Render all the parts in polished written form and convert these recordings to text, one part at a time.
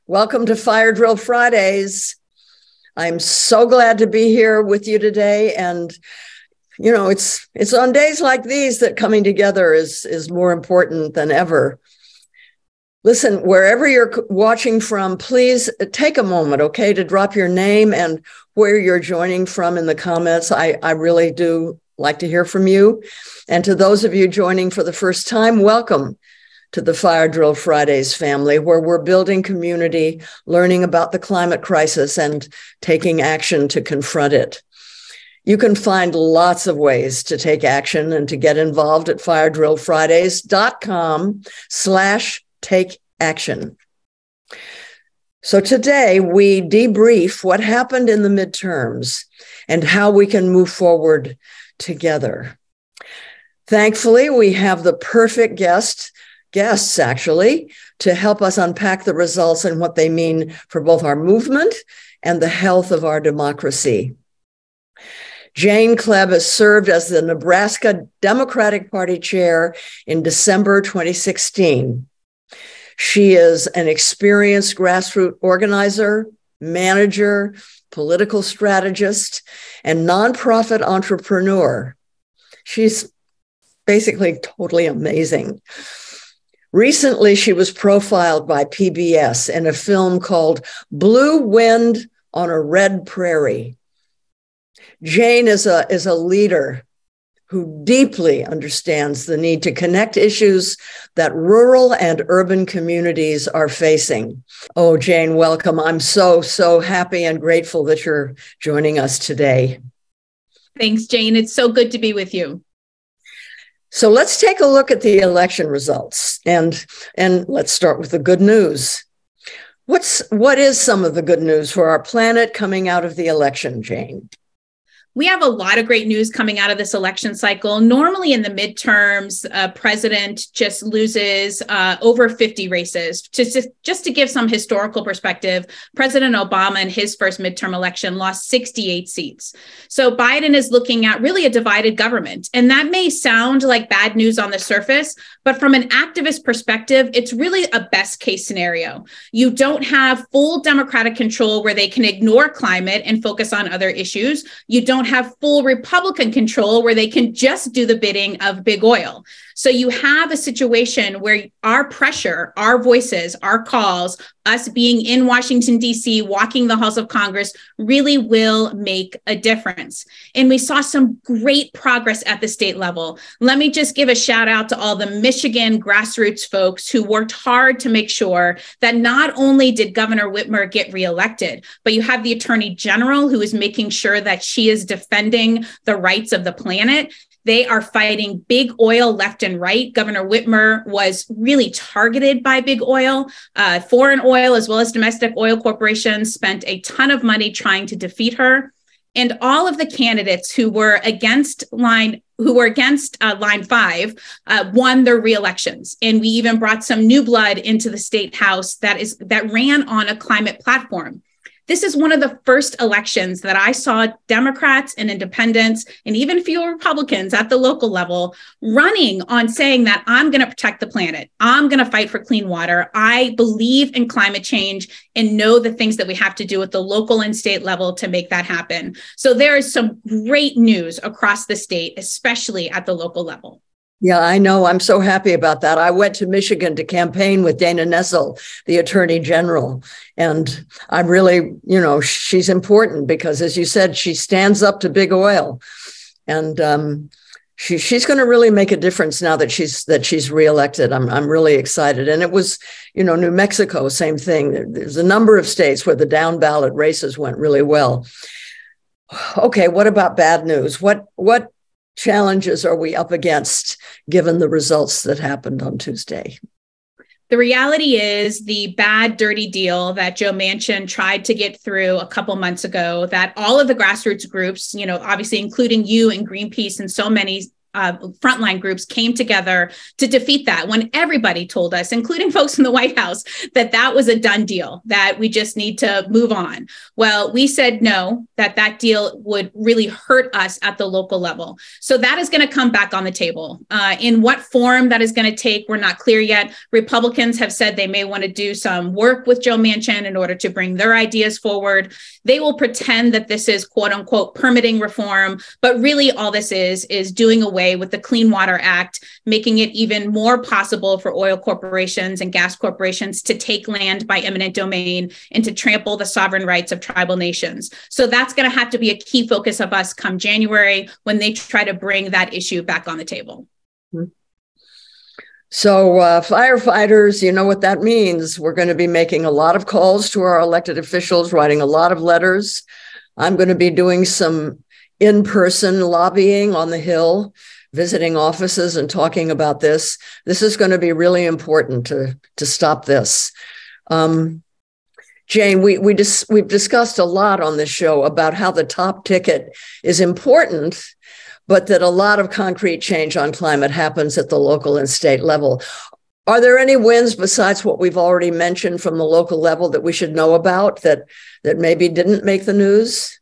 Welcome to Fire Drill Fridays. I'm so glad to be here with you today. And, you know, it's on days like these that coming together is more important than ever. Listen, wherever you're watching from, please take a moment, okay, to drop your name and where you're joining from in the comments. I really do like to hear from you. And to those of you joining for the first time, welcome to the Fire Drill Fridays family, where we're building community, learning about the climate crisis, and taking action to confront it. You can find lots of ways to take action and to get involved at firedrillfridays.com/take action. So today we debrief what happened in the midterms and how we can move forward together. Thankfully, we have the perfect guests actually, to help us unpack the results and what they mean for both our movement and the health of our democracy. Jane Kleeb has served as the Nebraska Democratic Party Chair in December 2016. She is an experienced grassroots organizer, manager, political strategist, and nonprofit entrepreneur. She's basically totally amazing. Recently, she was profiled by PBS in a film called Blue Wind on a Red Prairie. Jane is a leader who deeply understands the need to connect issues that rural and urban communities are facing. Oh, Jane, welcome. I'm so happy and grateful that you're joining us today. Thanks, Jane. It's so good to be with you. So let's take a look at the election results, and let's start with the good news. What is some of the good news for our planet coming out of the election, Jane? We have a lot of great news coming out of this election cycle. Normally in the midterms, a president just loses over 50 races. Just to give some historical perspective, President Obama in his first midterm election lost 68 seats. So Biden is looking at really a divided government. And that may sound like bad news on the surface, but from an activist perspective, it's really a best case scenario. You don't have full Democratic control where they can ignore climate and focus on other issues. You don't have full Republican control where they can just do the bidding of big oil. So you have a situation where our pressure, our voices, our calls, us being in Washington, D.C., walking the halls of Congress really will make a difference. And we saw some great progress at the state level. Let me just give a shout out to all the Michigan grassroots folks who worked hard to make sure that not only did Governor Whitmer get reelected, but you have the Attorney General who is making sure that she is defending the rights of the planet. They are fighting big oil left and right. Governor Whitmer was really targeted by big oil. Foreign oil as well as domestic oil corporations spent a ton of money trying to defeat her. And all of the candidates who were against line 5 won their reelections. And we even brought some new blood into the state house that ran on a climate platform. This is one of the first elections that I saw Democrats and independents and even fewer Republicans at the local level running on saying that I'm going to protect the planet. I'm going to fight for clean water. I believe in climate change and know the things that we have to do at the local and state level to make that happen. So there is some great news across the state, especially at the local level. Yeah, I know. I'm so happy about that. I went to Michigan to campaign with Dana Nessel, the Attorney General. And I really, she's important because, as you said, she stands up to big oil. And she's going to really make a difference now that she's reelected. I'm really excited. And it was, New Mexico, same thing. There's a number of states where the down ballot races went really well. Okay, what about bad news? What challenges are we up against given the results that happened on Tuesday? The reality is the bad, dirty deal that Joe Manchin tried to get through a couple months ago, that all of the grassroots groups, obviously including you and Greenpeace and so many frontline groups came together to defeat that, when everybody told us, including folks in the White House, that that was a done deal, that we just need to move on. Well, we said no, that deal would really hurt us at the local level. So that is going to come back on the table. In what form that is going to take, we're not clear yet. Republicans have said they may want to do some work with Joe Manchin in order to bring their ideas forward. They will pretend that this is quote unquote permitting reform, but really all this is doing away with the Clean Water Act, making it even more possible for oil corporations and gas corporations to take land by eminent domain and to trample the sovereign rights of tribal nations. So that's going to have to be a key focus of us come January when they try to bring that issue back on the table. So firefighters, you know what that means. We're going to be making a lot of calls to our elected officials, writing a lot of letters. I'm going to be doing some in-person lobbying on the Hill, visiting offices and talking about this. This is going to be really important to stop this. Jane, we've discussed a lot on this show about how the top ticket is important, but that a lot of concrete change on climate happens at the local and state level. Are there any wins besides what we've already mentioned from the local level that we should know about that maybe didn't make the news?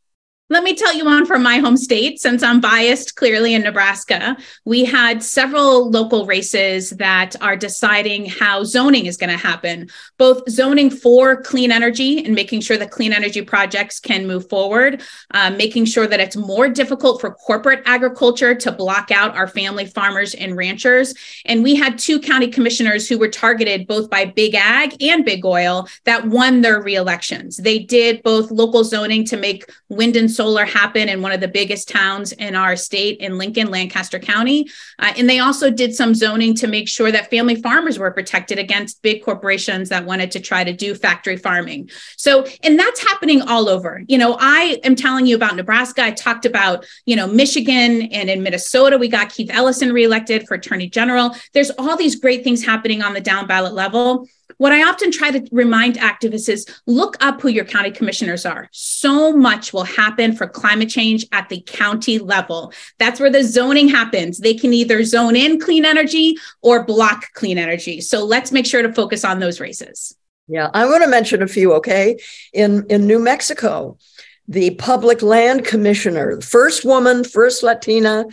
Let me tell you one from my home state, since I'm biased clearly in Nebraska. We had several local races that are deciding how zoning is going to happen, both zoning for clean energy and making sure that clean energy projects can move forward, making sure that it's more difficult for corporate agriculture to block out our family farmers and ranchers. And we had 2 county commissioners who were targeted both by big ag and big oil that won their reelections. They did both local zoning to make wind and solar happen in one of the biggest towns in our state in Lincoln, Lancaster County. And they also did some zoning to make sure that family farmers were protected against big corporations that wanted to try to do factory farming. So, and that's happening all over. You know, I am telling you about Nebraska. I talked about, Michigan, and in Minnesota, we got Keith Ellison reelected for Attorney General. There's all these great things happening on the down ballot level. What I often try to remind activists is look up who your county commissioners are. So much will happen for climate change at the county level. That's where the zoning happens. They can either zone in clean energy or block clean energy. So let's make sure to focus on those races. Yeah, I want to mention a few, okay? In New Mexico, the public land commissioner, first woman, first Latina,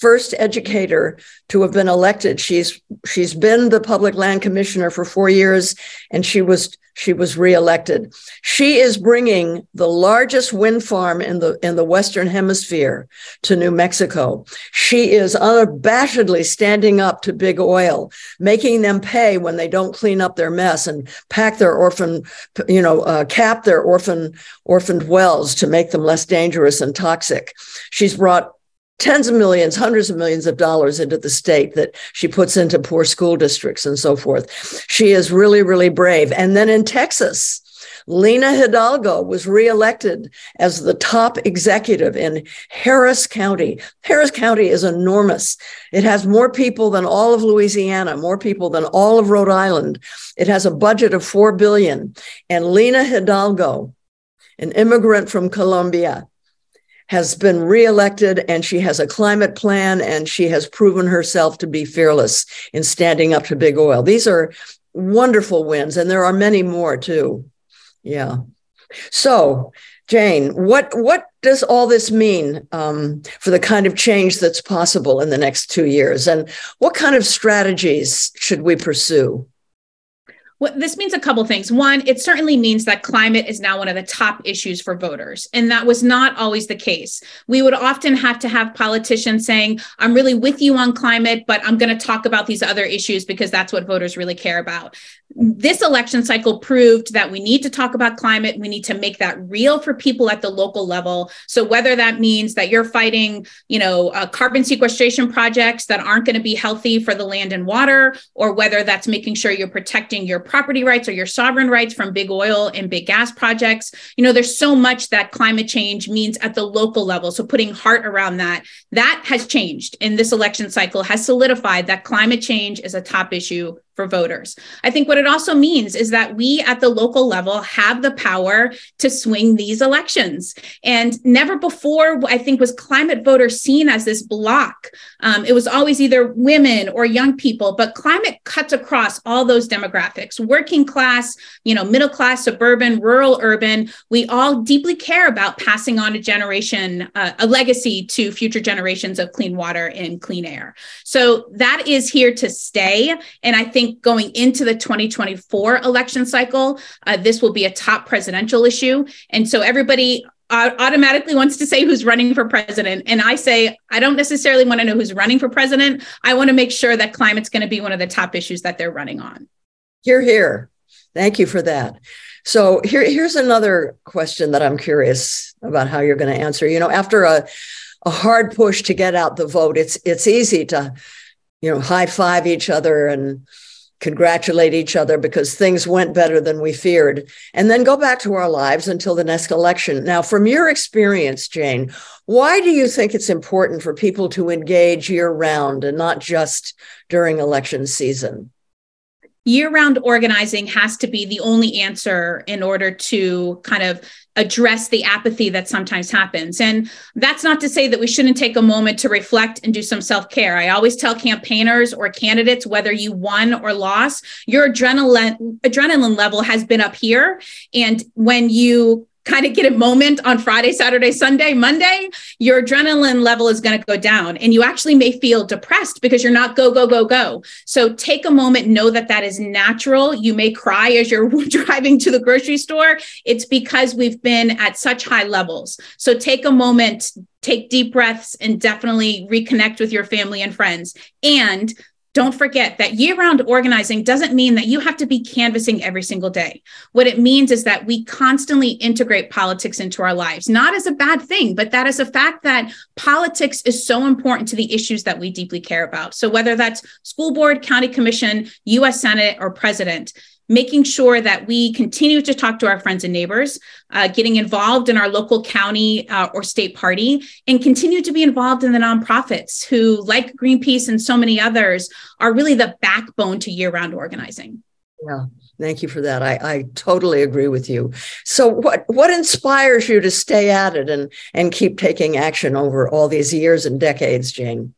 first educator to have been elected. She's been the public land commissioner for 4 years, and she was reelected. She is bringing the largest wind farm in the Western Hemisphere to New Mexico. She is unabashedly standing up to big oil, making them pay when they don't clean up their mess and pack their cap their orphaned wells to make them less dangerous and toxic. She's brought tens of millions, hundreds of millions of dollars into the state that she puts into poor school districts and so forth. She is really, really brave. And then in Texas, Lena Hidalgo was reelected as the top executive in Harris County. Harris County is enormous. It has more people than all of Louisiana, more people than all of Rhode Island. It has a budget of $4 billion. And Lena Hidalgo, an immigrant from Colombia, has been reelected, and she has a climate plan, and she has proven herself to be fearless in standing up to big oil. These are wonderful wins, and there are many more too. Yeah. So, Jane, what does all this mean for the kind of change that's possible in the next 2 years? And what kind of strategies should we pursue? Well, this means a couple things. One, it certainly means that climate is now one of the top issues for voters. And that was not always the case. We would often have to have politicians saying, I'm really with you on climate, but I'm going to talk about these other issues because that's what voters really care about. This election cycle proved that we need to talk about climate. We need to make that real for people at the local level. So whether that means that you're fighting, carbon sequestration projects that aren't going to be healthy for the land and water, or whether that's making sure you're protecting your property rights or your sovereign rights from big oil and big gas projects. There's so much that climate change means at the local level. So putting heart around that has changed in this election cycle, has solidified that climate change is a top issue for voters. I think what it also means is that we at the local level have the power to swing these elections. And never before, I think, was climate voters seen as this block. It was always either women or young people, but climate cuts across all those demographics, working class, middle class, suburban, rural, urban. We all deeply care about passing on a legacy to future generations of clean water and clean air. So that is here to stay. And I think going into the 2024 election cycle, this will be a top presidential issue. And so everybody automatically wants to say who's running for president. And I say, I don't necessarily want to know who's running for president. I want to make sure that climate's going to be one of the top issues that they're running on. Hear, hear. Thank you for that. So here's another question that I'm curious about how you're going to answer. After a hard push to get out the vote, it's easy to, high five each other and congratulate each other because things went better than we feared, and then go back to our lives until the next election. Now, from your experience, Jane, why do you think it's important for people to engage year-round and not just during election season? Year-round organizing has to be the only answer in order to kind of address the apathy that sometimes happens. And that's not to say that we shouldn't take a moment to reflect and do some self-care. I always tell campaigners or candidates, whether you won or lost, your adrenaline level has been up here. And when you kind of get a moment on Friday, Saturday, Sunday, Monday, your adrenaline level is going to go down and you actually may feel depressed because you're not go, go, go, go. So take a moment, know that that is natural. You may cry as you're driving to the grocery store. It's because we've been at such high levels. So take a moment, take deep breaths, and definitely reconnect with your family and friends. And don't forget that year-round organizing doesn't mean that you have to be canvassing every single day. What it means is that we constantly integrate politics into our lives, not as a bad thing, but that is a fact that politics is so important to the issues that we deeply care about. So whether that's school board, county commission, U.S. Senate, or president, making sure that we continue to talk to our friends and neighbors, getting involved in our local county or state party, and continue to be involved in the nonprofits who, like Greenpeace and so many others, are really the backbone to year-round organizing. Yeah, thank you for that. I totally agree with you. So what inspires you to stay at it and keep taking action over all these years and decades, Jane?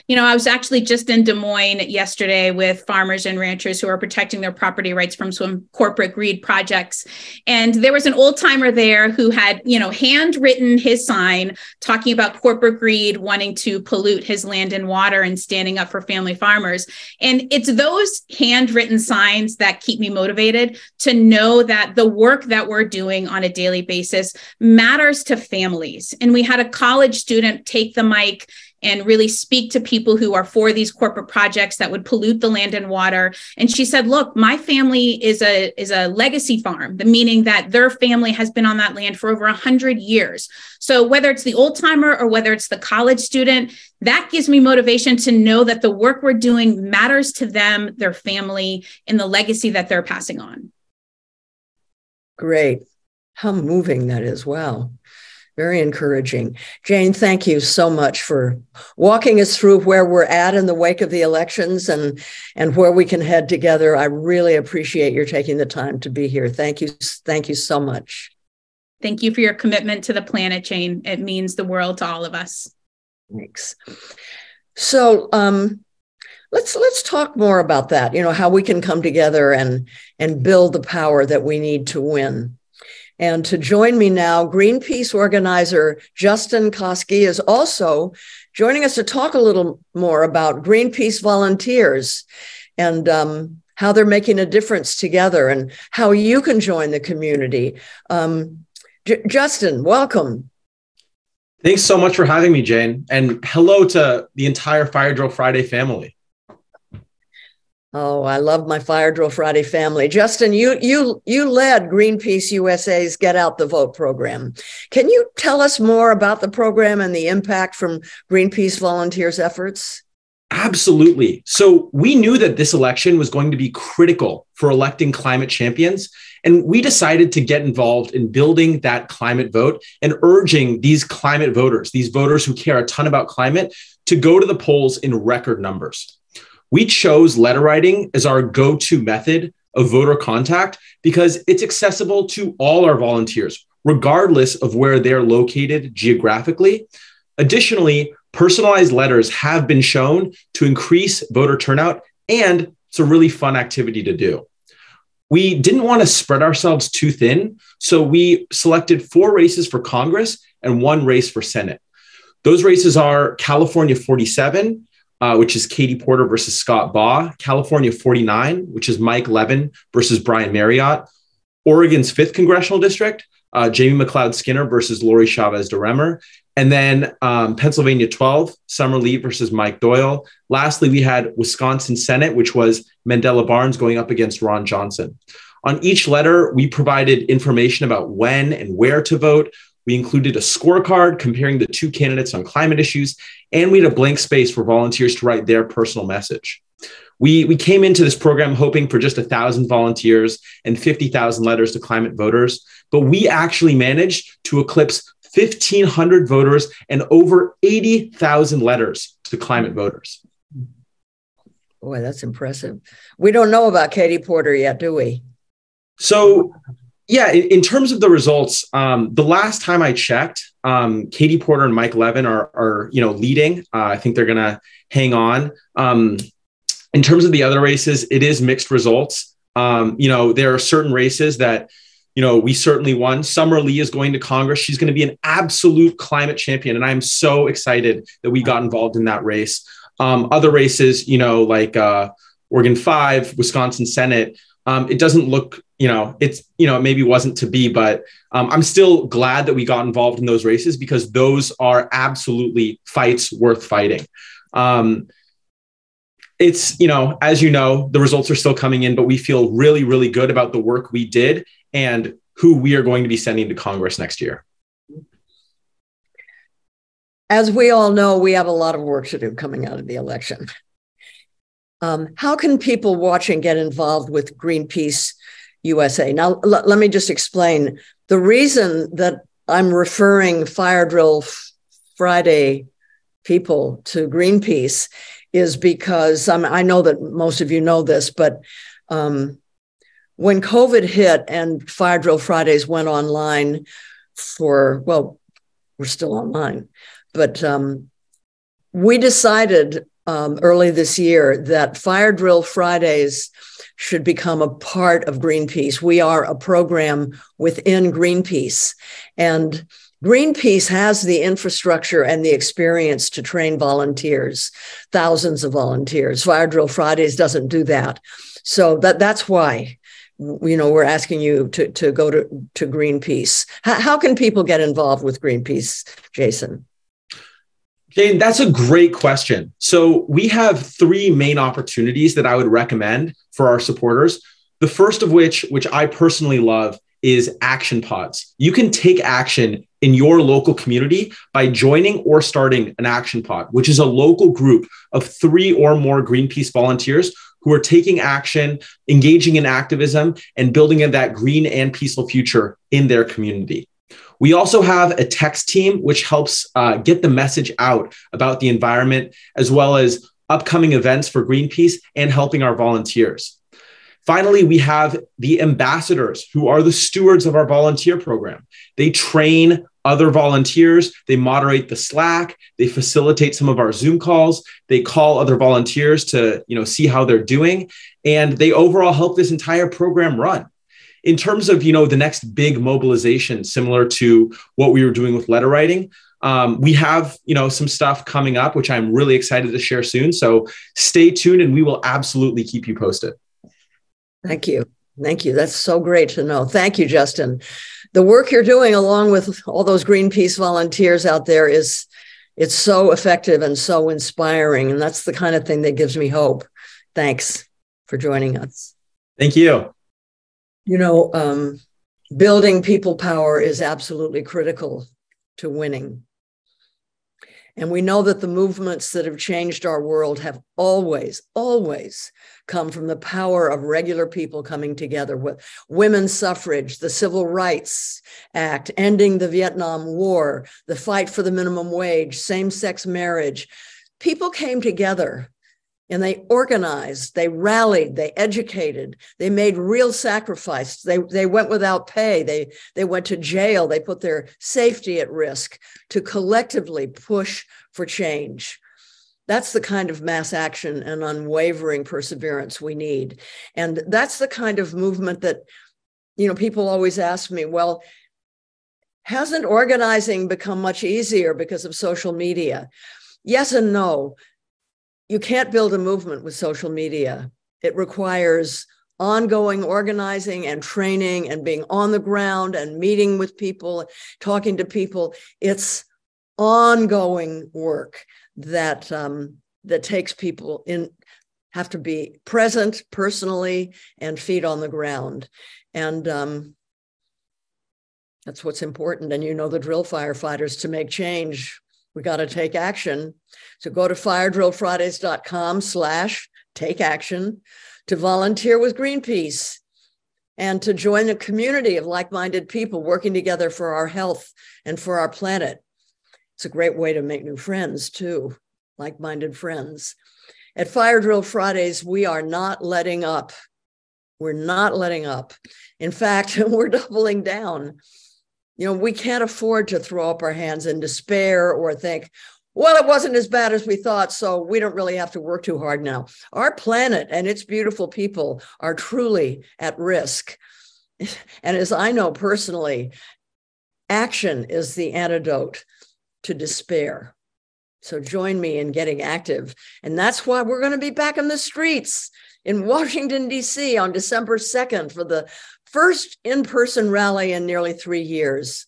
I was actually just in Des Moines yesterday with farmers and ranchers who are protecting their property rights from some corporate greed projects. And there was an old timer there who had, handwritten his sign talking about corporate greed, wanting to pollute his land and water and standing up for family farmers. And it's those handwritten signs that keep me motivated to know that the work that we're doing on a daily basis matters to families. And we had a college student take the mic and really speak to people who are for these corporate projects that would pollute the land and water. And she said, look, my family is a legacy farm, the meaning that their family has been on that land for over 100 years. So whether it's the old timer or whether it's the college student, that gives me motivation to know that the work we're doing matters to them, their family, and the legacy that they're passing on. Great. How moving that is. Wow. Very encouraging. Jane, thank you so much for walking us through where we're at in the wake of the elections and where we can head together. I really appreciate your taking the time to be here. Thank you. Thank you so much. Thank you for your commitment to the planet, Jane. It means the world to all of us. Thanks. So let's talk more about that, how we can come together and build the power that we need to win. And to join me now, Greenpeace organizer Justin Koski is also joining us to talk a little more about Greenpeace volunteers and how they're making a difference together and how you can join the community. Justin, welcome. Thanks so much for having me, Jane. And hello to the entire Fire Drill Friday family. Oh, I love my Fire Drill Friday family. Justin, you led Greenpeace USA's Get Out the Vote program. Can you tell us more about the program and the impact from Greenpeace volunteers' efforts? Absolutely. So we knew that this election was going to be critical for electing climate champions, and we decided to get involved in building that climate vote and urging these climate voters, these voters who care a ton about climate, to go to the polls in record numbers. We chose letter writing as our go-to method of voter contact because it's accessible to all our volunteers, regardless of where they're located geographically. Additionally, personalized letters have been shown to increase voter turnout, and it's a really fun activity to do. We didn't want to spread ourselves too thin, so we selected 4 races for Congress and 1 race for Senate. Those races are California 47, which is Katie Porter versus Scott Baugh, California 49, which is Mike Levin versus Brian Marriott, Oregon's 5th Congressional District, Jamie McLeod Skinner versus Lori Chavez DeRemer, and then Pennsylvania 12, Summer Lee versus Mike Doyle. Lastly, we had Wisconsin Senate, which was Mandela Barnes going up against Ron Johnson. On each letter, we provided information about when and where to vote. We included a scorecard comparing the 2 candidates on climate issues, and we had a blank space for volunteers to write their personal message. We came into this program hoping for just 1,000 volunteers and 50,000 letters to climate voters, but we actually managed to eclipse 1,500 voters and over 80,000 letters to climate voters. Boy, that's impressive. We don't know about Katie Porter yet, do we? So, yeah, in terms of the results, the last time I checked, Katie Porter and Mike Levin are leading. I think they're going to hang on. In terms of the other races, it is mixed results. There are certain races that, we certainly won. Summer Lee is going to Congress. She's going to be an absolute climate champion. And I'm so excited that we got involved in that race. Other races, like Oregon 5, Wisconsin Senate, it doesn't look, it maybe wasn't to be, but I'm still glad that we got involved in those races because those are absolutely fights worth fighting. It's, as the results are still coming in, but we feel really, really good about the work we did and who we are going to be sending to Congress next year. As we all know, we have a lot of work to do coming out of the election. How can people watching get involved with Greenpeace USA? Now, let me just explain. The reason that I'm referring Fire Drill Friday people to Greenpeace is because I know that most of you know this, but when COVID hit and Fire Drill Fridays went online we're still online, but we decided early this year that Fire Drill Fridays should become a part of Greenpeace. We are a program within Greenpeace, and Greenpeace has the infrastructure and the experience to train volunteers, thousands of volunteers. Fire Drill Fridays doesn't do that. So that's why, we're asking you to go to Greenpeace. How can people get involved with Greenpeace, Jason? Jane, that's a great question. So we have 3 main opportunities that I would recommend for our supporters. The first of which I personally love, is action pods. You can take action in your local community by joining or starting an action pod, which is a local group of 3 or more Greenpeace volunteers who are taking action, engaging in activism, and building that green and peaceful future in their community. We also have a text team, which helps get the message out about the environment, as well as upcoming events for Greenpeace and helping our volunteers. Finally, we have the ambassadors, who are the stewards of our volunteer program. They train other volunteers, they moderate the Slack, they facilitate some of our Zoom calls, they call other volunteers to see how they're doing, and they overall help this entire program run. In terms of the next big mobilization, similar to what we were doing with letter writing, we have some stuff coming up, which I'm really excited to share soon. So stay tuned, and we will absolutely keep you posted. Thank you. That's so great to know. Thank you, Justin. The work you're doing, along with all those Greenpeace volunteers out there, it's so effective and so inspiring. And that's the kind of thing that gives me hope. Thanks for joining us. Thank you. Building people power is absolutely critical to winning. And we know that the movements that have changed our world have always come from the power of regular people coming together, with women's suffrage, the Civil Rights Act, ending the Vietnam War, the fight for the minimum wage, same-sex marriage. People came together And they organized, they rallied, they educated, they made real sacrifice. They went without pay. They went to jail. They put their safety at risk to collectively push for change. That's the kind of mass action and unwavering perseverance we need. And that's the kind of movement that, people always ask me, well, hasn't organizing become much easier because of social media? Yes and no. You can't build a movement with social media. It requires ongoing organizing and training and being on the ground and meeting with people, talking to people. It's ongoing work that takes people in, have to be present personally and feet on the ground. And that's what's important. And the drill, firefighters. To make change, we got to take action. So go to firedrillfridays.com/take action to volunteer with Greenpeace and to join a community of like-minded people working together for our health and for our planet. It's a great way to make new friends too, like-minded friends. At Fire Drill Fridays, we are not letting up. We're not letting up. In fact, we're doubling down. We can't afford to throw up our hands in despair or think, well, it wasn't as bad as we thought, so we don't really have to work too hard now. Our planet and its beautiful people are truly at risk. And as I know personally, action is the antidote to despair. So join me in getting active. And that's why we're going to be back in the streets in Washington, D.C. on December 2nd for the first in-person rally in nearly 3 years.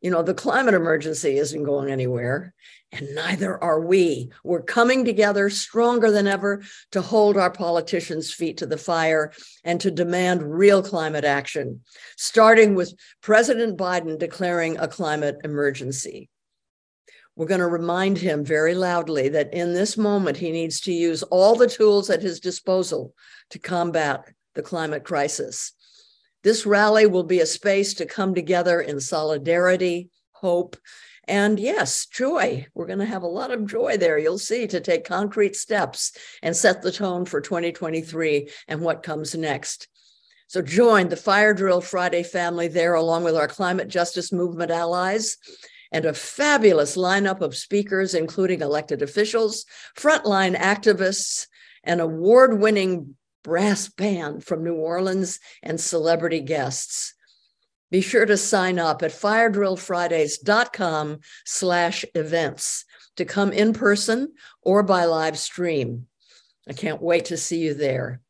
The climate emergency isn't going anywhere, and neither are we. We're coming together stronger than ever to hold our politicians' feet to the fire and to demand real climate action, starting with President Biden declaring a climate emergency. We're going to remind him very loudly that in this moment, he needs to use all the tools at his disposal to combat the climate crisis. This rally will be a space to come together in solidarity, hope, and yes, joy. We're going to have a lot of joy there, you'll see, to take concrete steps and set the tone for 2023 and what comes next. So join the Fire Drill Friday family there, along with our climate justice movement allies, and a fabulous lineup of speakers, including elected officials, frontline activists, an award-winning brass band from New Orleans, and celebrity guests. Be sure to sign up at firedrillfridays.com/events to come in person or by live stream. I can't wait to see you there.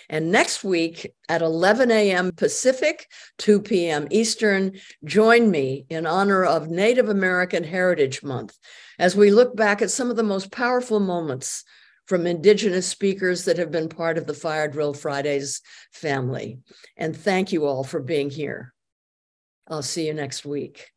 And next week at 11 a.m. Pacific, 2 p.m. Eastern, join me in honor of Native American Heritage Month as we look back at some of the most powerful moments from Indigenous speakers that have been part of the Fire Drill Fridays family. And thank you all for being here. I'll see you next week.